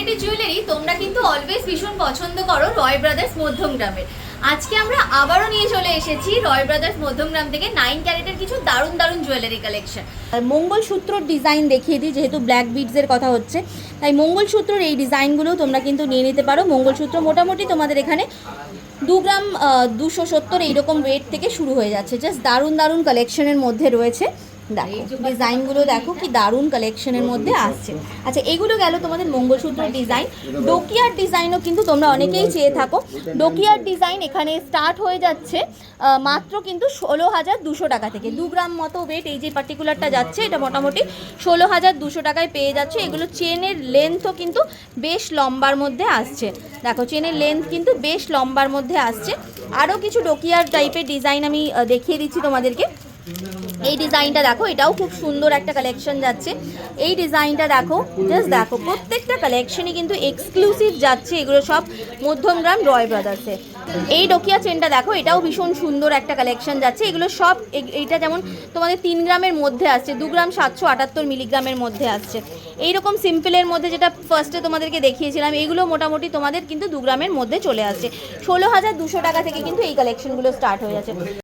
Quality jewellery তোমরা কিন্তু always ভীষণ পছন্দ করো রয় ব্রাদার্স মধ্যমগ্রামের। আজকে আমরা আবারও নিয়ে চলে এসেছি রয় ব্রাদার্স মধ্যমগ্রাম থেকে 9 ক্যারেটের কিছু দারুণ দারুণ জুয়েলারি কালেকশন। মঙ্গলসূত্রর ডিজাইন দেখিয়ে দিই, যেহেতু ব্ল্যাক বিডসের কথা হচ্ছে তাই মঙ্গলসূত্রর এই ডিজাইনগুলো তোমরা কিন্তু নিয়ে নিতে পারো। মঙ্গলসূত্র মোটামুটি তোমাদের এখানে 2 গ্রাম 270 এইরকম ওয়েট থেকে শুরু হয়ে যাচ্ছে। জাস্ট দারুণ দারুণ কালেকশনের মধ্যে রয়েছে। দেখো ডিজাইনগুলো দেখো কি দারুণ কালেকশনের মধ্যে আসছে। আচ্ছা, এগুলো গেল তোমাদের মঙ্গলসূত্রের ডিজাইন। ডোকিয়ার ডিজাইনও কিন্তু তোমরা অনেকেই চেয়ে থাকো। ডোকিয়ার ডিজাইন এখানে স্টার্ট হয়ে যাচ্ছে মাত্র কিন্তু 16,200 টাকা থেকে। 2 গ্রাম মতো ওয়েট এই যে পার্টিকুলারটা যাচ্ছে, এটা মোটামুটি 16,200 টাকায় পেয়ে যাচ্ছে। এগুলো চেনের লেন্থও কিন্তু বেশ লম্বার মধ্যে আসছে। দেখো চেনের লেন্থ কিন্তু বেশ লম্বার মধ্যে আসছে। আরও কিছু ডোকিয়ার টাইপের ডিজাইন আমি দেখিয়ে দিচ্ছি তোমাদেরকে। এই ডিজাইনটা দেখো, এটাও খুব সুন্দর একটা কালেকশন যাচ্ছে। এই ডিজাইনটা দেখো, জাস্ট দেখো প্রত্যেকটা কালেকশনই কিন্তু এক্সক্লুসিভ যাচ্ছে। এগুলো সব মধ্যমগ্রাম রয় ব্রাদার্সে। এই ডোকিয়া চেনটা দেখো, এটাও ভীষণ সুন্দর একটা কালেকশন যাচ্ছে। এগুলো সব এইটা যেমন তোমাদের 3 গ্রামের মধ্যে আসছে, 2 গ্রাম 778 মিলিগ্রামের মধ্যে আসছে। এইরকম সিম্পলের মধ্যে যেটা ফার্স্টে তোমাদেরকে দেখিয়েছিলাম, এগুলো মোটামুটি তোমাদের কিন্তু 2 গ্রামের মধ্যে চলে আসছে। 16,200 টাকা থেকে কিন্তু এই কালেকশনগুলো স্টার্ট হয়ে যাচ্ছে।